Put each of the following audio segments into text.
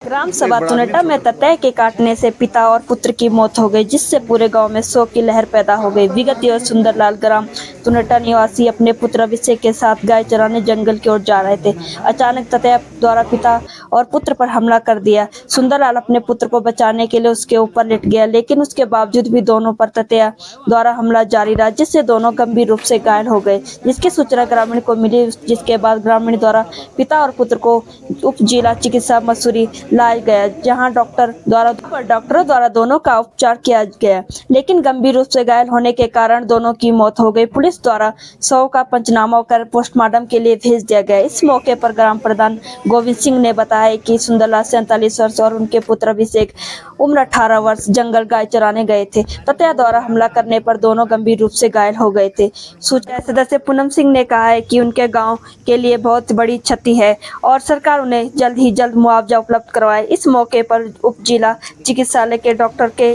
ग्राम सभा तुनेटा में ततै के काटने से पिता और पुत्र की मौत हो गई, जिससे पूरे गांव में शोक की लहर पैदा हो गई। विगत दिवस सुंदरलाल ग्राम तुनेटा निवासी अपने पुत्र अभिषेक के साथ गाय चराने जंगल की ओर जा रहे थे। अचानक ततै द्वारा पिता और पुत्र पर हमला कर दिया। सुंदरलाल अपने पुत्र को बचाने के लिए उसके ऊपर लेट गया, लेकिन उसके बावजूद भी दोनों पर ततैया द्वारा हमला जारी रहा, जिससे दोनों गंभीर रूप से घायल हो गए। जिसकी सूचना ग्रामीण को मिली, जिसके बाद ग्रामीण द्वारा पिता और पुत्र को उप जिला चिकित्सा मसूरी लाया गया, जहां डॉक्टरों द्वारा दोनों का उपचार किया गया, लेकिन गंभीर रूप से घायल होने के कारण दोनों की मौत हो गई। पुलिस द्वारा शव का पंचनामा कर पोस्टमार्टम के लिए भेज दिया गया। इस मौके पर ग्राम प्रधान गोविंद सिंह ने बताया कि सुंदरलाल 47 वर्ष और उनके पुत्र अभिषेक उम्र 18 वर्ष जंगल गाय चराने गए थे। ततैया द्वारा हमला करने पर दोनों गंभीर रूप से घायल हो गए थे। सूचना सदस्य पूनम सिंह ने कहा है कि उनके गाँव के लिए बहुत बड़ी क्षति है और सरकार उन्हें जल्द ही जल्द मुआवजा उपलब्ध करवाए। इस मौके पर उप जिला चिकित्सालय के डॉक्टर के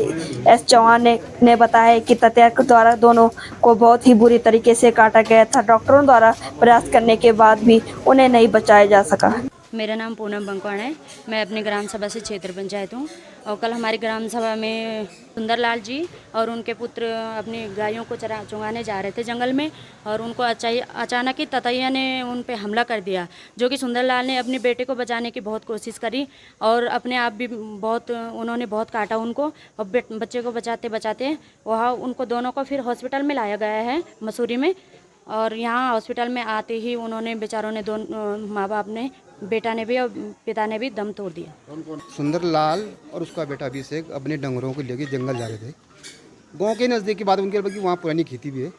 एस चौहान ने बताया कि ततैया द्वारा दोनों को बहुत ही बुरी तरीके से काटा गया था। डॉक्टरों द्वारा प्रयास करने के बाद भी उन्हें नहीं बचाया जा सका। मेरा नाम पूनम बंकवाण है। मैं अपनी ग्राम सभा से क्षेत्र पंचायत हूँ और कल हमारी ग्राम सभा में सुंदरलाल जी और उनके पुत्र अपनी गायों को चुगाने जा रहे थे जंगल में और उनको अचानक ही ततैया ने उन पे हमला कर दिया, जो कि सुंदरलाल ने अपने बेटे को बचाने की बहुत कोशिश करी और अपने आप भी उन्होंने बहुत काटा उनको और बच्चे को बचाते बचाते वहाँ उनको दोनों को फिर हॉस्पिटल में लाया गया है मसूरी में। और यहाँ हॉस्पिटल में आते ही उन्होंने बेचारों ने दोनों माँ बाप ने, बेटा ने भी और पिता ने भी दम तोड़ दिया। सुंदरलाल और उसका बेटा अभिषेक अपने डंगरों को लेकर जंगल जा रहे थे। गांव के नज़दीक की बात उनके बल्कि वहाँ पुरानी खेती भी है।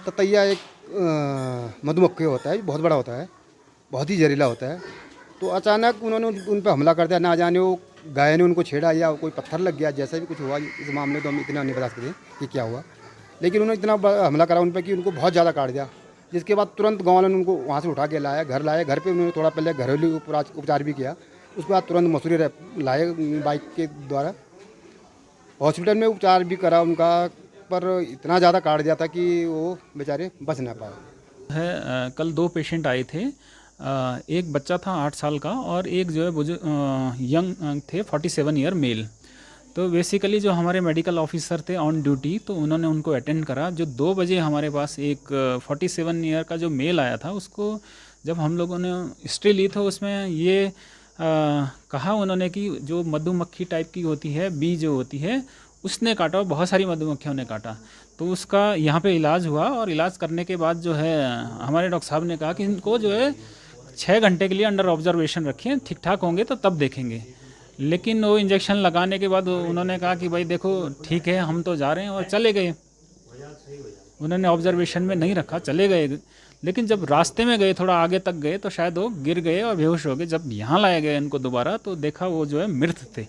ततैया एक मधुमक्खी होता है, बहुत बड़ा होता है, बहुत ही जहरीला होता है। तो अचानक उन्होंने उन पर हमला कर दिया। ना जाने वो गाय ने उनको छेड़ा या कोई पत्थर लग गया, जैसा भी कुछ हुआ इस मामले तो हम इतना नहीं बता सकते कि क्या हुआ, लेकिन उन्होंने इतना हमला करा उन पर कि उनको बहुत ज़्यादा काट दिया। जिसके बाद तुरंत गाँव वालों ने उनको वहाँ से उठा के लाया, घर पे उन्होंने थोड़ा पहले घरेलू उपचार भी किया। उसके बाद तुरंत मसूरी लाए बाइक के द्वारा। हॉस्पिटल में उपचार भी करा उनका, पर इतना ज़्यादा काट दिया था कि वो बेचारे बच ना पाए। कल 2 पेशेंट आए थे। एक बच्चा था 8 साल का और एक जो है यंग थे 47 ईयर मेल। तो बेसिकली जो हमारे मेडिकल ऑफिसर थे ऑन ड्यूटी, तो उन्होंने उनको अटेंड करा। जो 2 बजे हमारे पास एक 47 ईयर का जो मेल आया था, उसको जब हम लोगों ने हिस्ट्री ली तो उसमें ये कहा उन्होंने कि जो मधुमक्खी टाइप की होती है, बी जो होती है, उसने काटा और बहुत सारी मधुमक्खियों ने काटा। तो उसका यहाँ पे इलाज हुआ और इलाज करने के बाद जो है हमारे डॉक्टर साहब ने कहा कि इनको जो है 6 घंटे के लिए अंडर ऑब्जर्वेशन रखें, ठीक ठाक होंगे तो तब देखेंगे। लेकिन वो इंजेक्शन लगाने के बाद उन्होंने कहा कि भाई देखो ठीक है, हम तो जा रहे हैं, और चले गए। उन्होंने ऑब्जर्वेशन में नहीं रखा, चले गए। लेकिन जब रास्ते में गए, थोड़ा आगे तक गए, तो शायद वो गिर गए और बेहोश हो गए। जब यहाँ लाया गया इनको दोबारा, तो देखा वो जो है मृत थे।